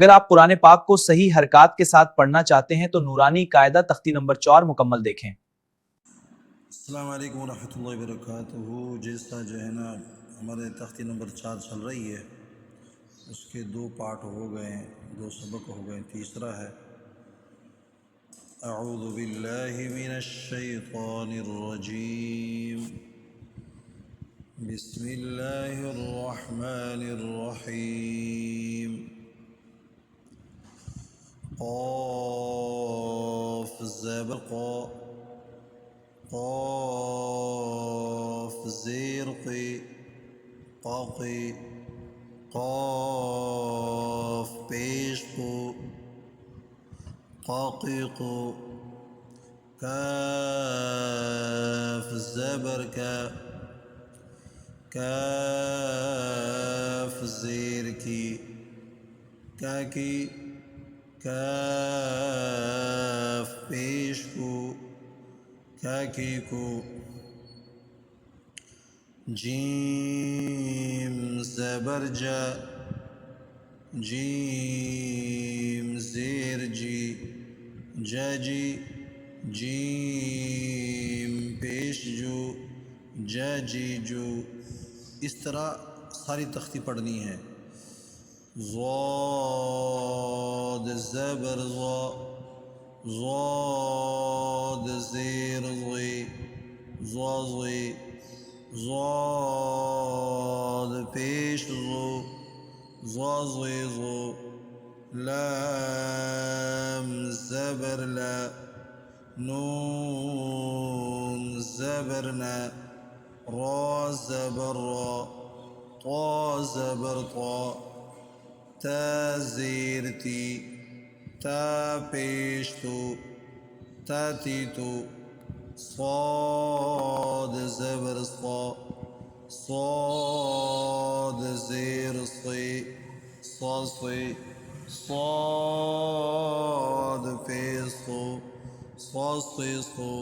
اگر آپ قرآن پاک کو صحیح حرکات کے ساتھ پڑھنا چاہتے ہیں تو نورانی قاعدہ تختی نمبر 4 مکمل دیکھیں۔ السلام علیکم ورحمۃ اللہ وبرکاتہ۔ جس طرح جو ہے نا ہمارے تختی نمبر 4 چل رہی ہے، اس کے 2 پارٹ ہو گئے ہیں، 2 سبق ہو گئے، تیسرا ہے اعوذ باللہ من الشیطان الرجیم، بسم اللہ الرحمن الرحیم، قاف زبر قا، قاف زیر قی، قاقی، قاف پیش قو، قاقیقو، کاف زبر کا، کاف زیر کی، کاکی، کاف پیش کو، کاکی کو، جیم زبر جا، جیم زیر جی، جاجی، جیم پیش جو، جاجی جو، اس طرح ساری تختی پڑھنی ہے۔ ضاد زبر ضا، ضاد زیر ضی، ضاضی، ضاد پیش ضو، ضاضی ضو، لام زبر لا، نون زبر نا، را زبر را، طا زبر طا، تا زیر تی، تا پیش تو، تا تی تو، صاد زبر صا، صاد زیر صی، صا صی، صاد پیش صو، صا صی صو،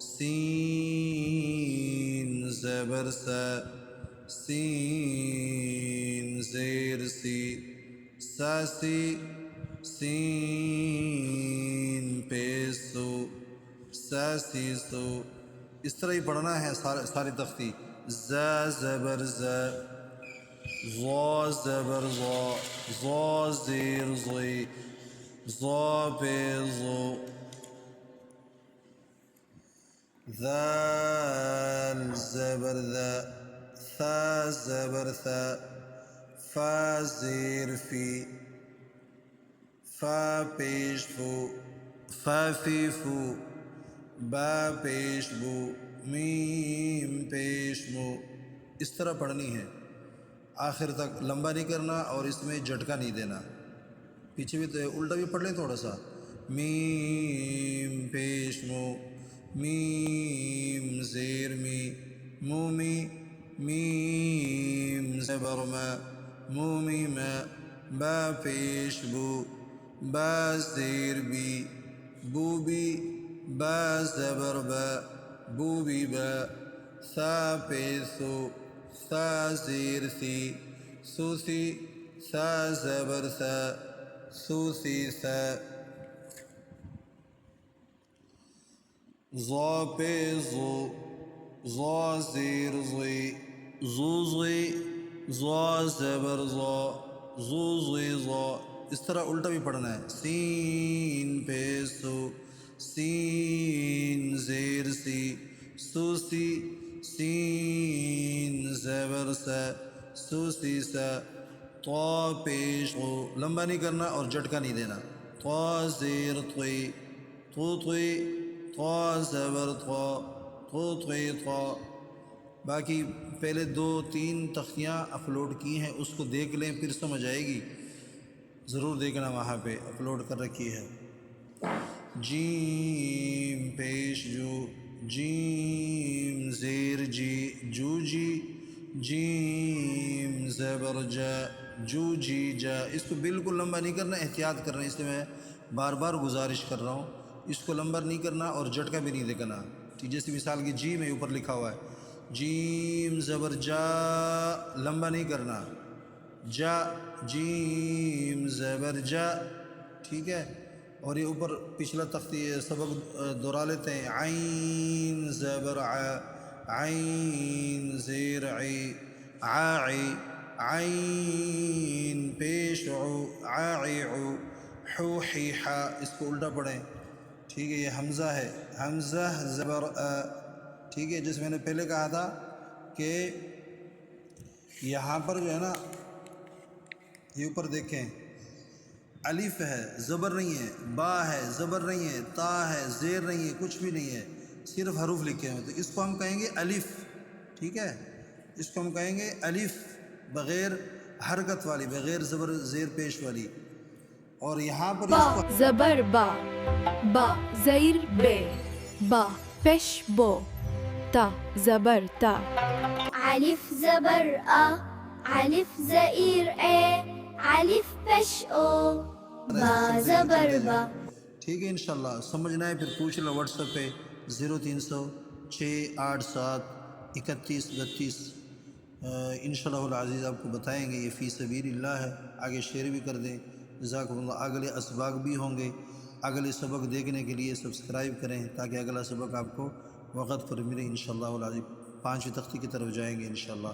سین زبر سا، سین زیر سی، ساسی، سین پیسو، ساسی سو، اس طرح ہی پڑھنا ہے ساری تختی۔ زا زبر زا، ضا زبر ضا، ضا زیر ضی، ضا پیزو، ذال زبر ذا، ثا زبر ثا، فا زیر فی، فا پیش فو، فا فی فو، با پیش بو، میم پیش مو، اس طرح پڑھنی ہے آخر تک، لمبا نہیں کرنا اور اس میں جھٹکا نہیں دینا۔ پیچھے بھی تو الٹا بھی پڑھ لیں تھوڑا سا، میم پیش مو، میم زیر می، مومی، میم زبر ما، مومی ما، با پیش بو، با زیر بی، بو بی، با زبر با، بو بی با، ثا پیسو، ثا زیر ثی، ثوثی، ثا زبر ثا، ثوثی ثا، ضا پیزو، ضا زیر ضی، ضو ضی، ضا زبر ضا، ضو ضی ضا، اس طرح الٹا بھی پڑھنا ہے۔ سین پیسو، سین زیر سی، سوسی، سین زبر سا، سوسی سا، طا پیش ہو، لمبا نہیں کرنا اور جھٹکا نہیں دینا۔ طا زیر طی، تو طی، طا زبر طا، تو طی طا۔ باقی پہلے 2-3 تختیاں اپلوڈ کی ہیں، اس کو دیکھ لیں پھر سمجھ آئے گی، ضرور دیکھنا وہاں پہ اپلوڈ کر رکھی ہے۔ جیم پیش جو، جیم زیر جی، جو جی، جیم زبر جا، جو جی جا، اس کو بالکل لمبا نہیں کرنا، احتیاط کرنا، اس لیے میں بار بار گزارش کر رہا ہوں، اس کو لمبا نہیں کرنا اور جھٹکا بھی نہیں دیکھنا۔ جیسے مثال کی جی میں اوپر لکھا ہوا ہے، جیم زبر جا، لمبا نہیں کرنا، جا جیم زبر جا، ٹھیک ہے. اور یہ اوپر پچھلا تختی سبق دہرا لیتے ہیں. عین زبر ع، عین زیر عی، عاعی، عین پیش عو، عاعع، حو حی حا. اس کو الٹا پڑھیں، ٹھیک ہے. یہ حمزہ ہے، حمزہ زبر ا، ٹھیک ہے. جس میں نے پہلے کہا تھا کہ یہاں پر جو ہے نا، یہ اوپر دیکھیں، الف ہے زبر نہیں ہے، با ہے زبر نہیں ہے، تا ہے زیر نہیں ہے، کچھ بھی نہیں ہے، صرف حروف لکھے ہوئے. تو اس کو ہم کہیں گے الف، ٹھیک ہے. اس کو ہم کہیں گے الف بغیر حرکت والی، بغیر زبر زیر پیش والی. اور یہاں پر اس کو با زبر با، با زیر بے، با پیش بو، تا زبر تا. الف زبر ا، الف زئیر اے، الف پیش او، با زبر با. ٹھیک ہے. انشاءاللہ سمجھنا ہے پھر پوچھ لو واٹس ایپ پہ 0300 687 31 32. انشاءاللہ العزیز آپ کو بتائیں گے. یہ فی سبیل اللہ ہے. آگے شیئر بھی کر دیں. جزاکم اللہ. اگلے اسباق بھی ہوں گے. اگلے سبق دیکھنے کے لیے سبسکرائب کریں تاکہ اگلا سبق آپ کو وقت پر ملے. انشاءاللہ العزیز 5ویں تختی کی طرف جائیں گے انشاءاللہ.